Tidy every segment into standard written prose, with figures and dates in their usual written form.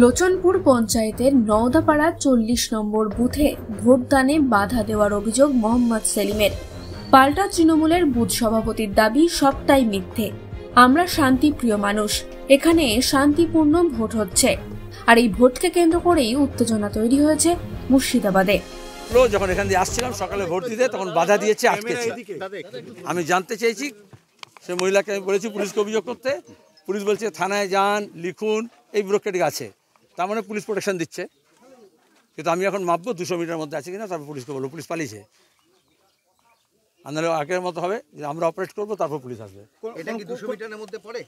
লোচনপুর পঞ্চায়েতের নওদাপাড়া 40 নম্বর বুথে ভোটদানে বাধা দেওয়ার অভিযোগ মোহাম্মদ সেলিমের। পাল্টা তৃণমূলের বুথ সভাপতির দাবি সবটাই মিথ্যে। আমরা শান্তিপ্রিয় মানুষ, এখানে শান্তিপূর্ণ ভোট হচ্ছে। আর এই ভোটকে কেন্দ্র করেই উত্তেজনা তৈরি হয়েছে মুর্শিদাবাদে। যখন এখান দিয়ে আসছিলাম সকালে ভোট দিতে, তখন বাধা দিয়েছে, আটকেছে। আমি জানতে চেয়েছি, সে মহিলাকে আমি বলেছি পুলিশকে অভিযোগ করতে। পুলিশ বলছে থানায় যান, লিখুন, এই ব্যুরোক্রেটিক আছে। তার মানে পুলিশ প্রোটেকশন দিচ্ছে। কিন্তু আমি এখন মাপবো 200 মিটার মধ্যে আছে কিনা, তারপর পুলিশকে বলবো। পুলিশ পালিয়েছে, আন্দোলন আগের মতো হবে যে আমরা অপারেট করবো, তারপর পুলিশ আসবে। এটা কি 200 মিটারের মধ্যে পড়ে?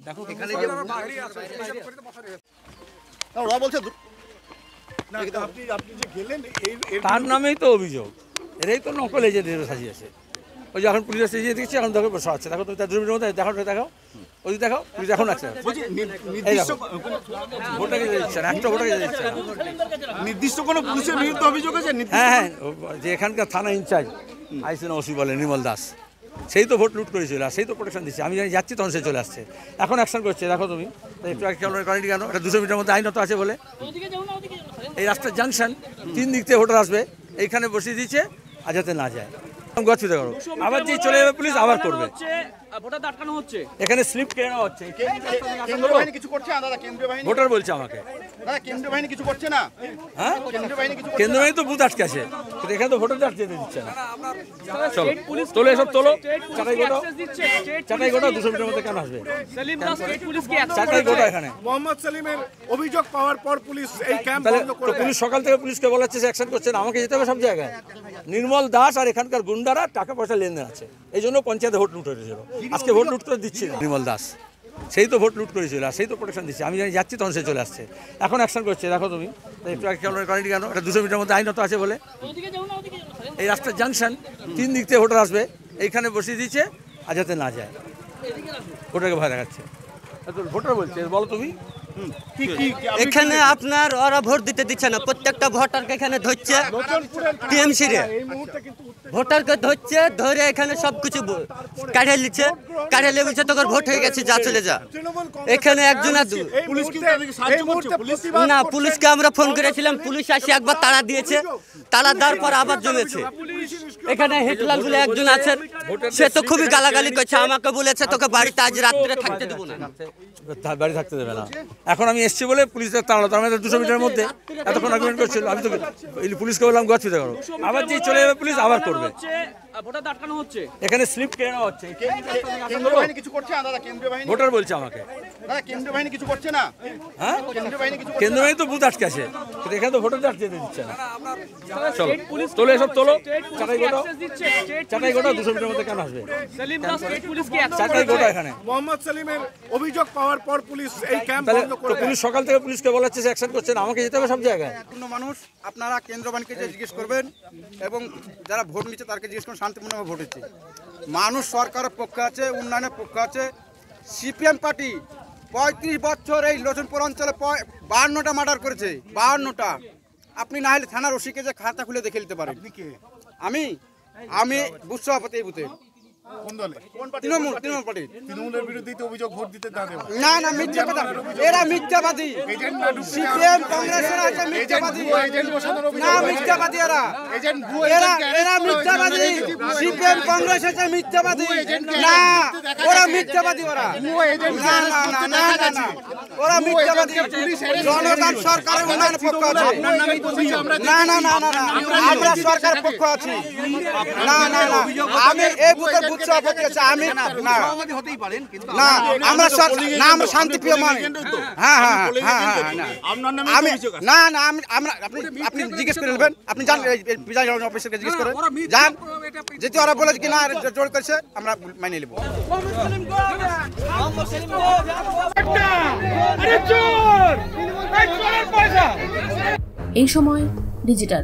দেখো এখানে যে ওরা বলছে না, আপনি যে গেলেন তার নামেই তো অভিযোগ। এরাই তো নকল এজেন্ট সাজিয়েছে। ওই যে এখন পুলিশ সাজিয়ে দিচ্ছে, এখন দেখো বসা হচ্ছে। দেখো তুমি 2 মিনিটের মধ্যে দেখাও, ওই দেখাও, পুলিশ এখন আছে। ভোটাকে দিচ্ছে না, একটা ভোটাকে দিচ্ছে না। নির্দিষ্ট কোনো পুলিশের বিরুদ্ধে অভিযোগ আছে? হ্যাঁ হ্যাঁ, যে এখানকার থানা ইনচার্জ আইসিএন ওসি বলে নির্মল দাস, সেই তো ভোট লুট করেছিল, আর সেই তো প্রোটেকশন দিচ্ছে। আমি জানি যাচ্ছি, তখন সে চলে আসছে, এখন অ্যাকশন করছে। দেখো তুমি একটু করেনি কেন? এটা 200 মিটার মধ্যে আইনত আছে বলে। এই রাস্তার জাংশন, 3 দিক থেকে ভোটার আসবে, এইখানে বসিয়ে দিচ্ছে, আর যাতে না যায়। গচ্ছিত করো, আবার যে চলে যাবে পুলিশ, আবার করবে। এখানে স্লিপ কেন হচ্ছে? ভোটার বলছে আমাকে কেন্দ্রীয় বাহিনী কিছু করছে না। হ্যাঁ, কেন্দ্রীয় বাহিনী তো বুথ আটকে আছে, কিন্তু এখানে তো ভোটার যেতে দিচ্ছে না। চলো তোলো, এসব তোলো, চাটাই গোটা 200 মিটার মধ্যে কেন আসবে? চাটাই গোটা এখানে মোহাম্মদ সেলিমের অভিযোগ পাওয়ার পর পুলিশ এই ক্যাম্প বন্ধ করে দেয়। পুলিশ সকাল থেকে পুলিশকে বলাচ্ছে যে অ্যাকশন করছে না, আমাকে যেতে হবে সব জায়গায়। নির্মল দাস আর এখানকার গুন্ডারা টাকা পয়সা লেনদেন আছে, এই জন্য পঞ্চায়েতে ভোট লুট হয়েছিল। আজকে ভোট লুট করে দিচ্ছি না নির্মল দাস, সেই তো ভোট লুট করেছিল, আর সেই তো প্রোটেকশন দিচ্ছে। আমি জানি যাচ্ছি, তখন সে চলে আসছে, এখন অ্যাকশন করছে। দেখো তুমি একটু করেনি কেন? এটা 200 মিটার মধ্যে আইনত আছে বলে। এই রাস্তার জাংশন, 3 দিক থেকে ভোটার আসবে, এইখানে বসিয়ে দিচ্ছে, আর যাতে না যায়। ভোটারকে ভয় দেখাচ্ছে। ভোটার বলছে, বলো তুমি। এখানে আপনার ওরা ভোট দিতে দিচ্ছে না, প্রত্যেকটা ভোটারকে এখানে ধরছে, টিএমসি রে ভোটারকে ধরছে, ধরে এখানে সবকিছু কাঢ়ে নিচ্ছে, কাঢ়ে নিয়ে বলছে তোর ভোট হয়ে গেছে, যা চলে যা। এখানে একজন না, পুলিশকে আমরা ফোন করেছিলাম, পুলিশ আসে একবার তাড়া দিয়েছে, তাড়া দেওয়ার পর আবার জমেছে। এখানে হেটলাল বলে একজন আছেন, সে তো খুবই গালাগালি করছে, আমাকে বলেছে তোকে বাড়িতে আজ রাত্রে থাকতে দেবো না, বাড়ি থাকতে দেবে না। এখন আমি এসছি বলে পুলিশের তাড়ালো, তার মধ্যে 200 মিটারের মধ্যে এতক্ষণ আর্গুমেন্ট করছিল। আমি তো পুলিশকে বললাম গচ্ছিত করো, আবার যে চলে যাবে পুলিশ, আবার করবে। এখানে স্লিপ কেন হচ্ছে? ভোটার বলছে আমাকে কেন্দ্রীয় বাহিনী কিছু করছে না। হ্যাঁ, কেন্দ্রীয় বাহিনী তো বুথ আটকে আছে, কিন্তু এখানে তো ভোটার যেতে দিচ্ছে না। চলো তোলো, এসব তোলো, চাটাই গোটা 200 মিটার মধ্যে কেন আসবে? চাটাই গোটা এখানে মোহাম্মদ সেলিমের অভিযোগ পাওয়ার পর পুলিশ এই ক্যাম্প বন্ধ করে দেয়। পুলিশ সকাল থেকে পুলিশকে বলাচ্ছে যে অ্যাকশন করছে না, আমাকে যেতে হবে সব জায়গায়। মানুষ আপনারা কেন্দ্রীয় বাহিনীকে জিজ্ঞেস করবেন, এবং যারা ভোট নিচ্ছে তাদেরকে জিজ্ঞেস করুন শান্তিপূর্ণভাবে ভোট হচ্ছে। মানুষ সরকারের পক্ষে আছে, উন্নয়নের পক্ষে আছে। সিপিএম পার্টি 35 বছর এই লোচনপুর অঞ্চলে 52টা মার্ডার করেছে, 52টা। আপনি না হলে থানার ওসিকে যে খাতা খুলে দেখে নিতে পারেন। আমি বুথ সভাপতি এই বুথে। তৃণমূল পার্টি। তৃণমূলের বিরুদ্ধে অভিযোগ ভোট দিতে না দেওয়া। না, মিথ্যা কথা, এরা মিথ্যাবাদী। সিপিএম কংগ্রেসের আছে মিথ্যাবাদী। না, মিথ্যাবাদী এরা মিথ্যাবাদী। সিপিএম কংগ্রেস আছে মিথ্যাবাদী। না, ওরা মিথ্যাবাদী, ওরা না, ওরা মিথ্যাবাদী। জনগণ সরকারের উন্নয়নের পক্ষে আছে। না, আমরা সরকারের পক্ষে আছি। না, আমি এই বুথের বুথ সভাপতি আছে। আমি না, আমরা শান্তিপ্রিয় মানুষ। হ্যাঁ, আমি না, আপনি জিজ্ঞেস করে নেবেন, আপনি যান প্রিজাইডিং অফিসারকে জিজ্ঞেস করেন, যান। যেহেতু ওরা বলেছে কি না জোর করেছে, আমরা মানিয়ে নেব। এই সময় ডিজিটাল।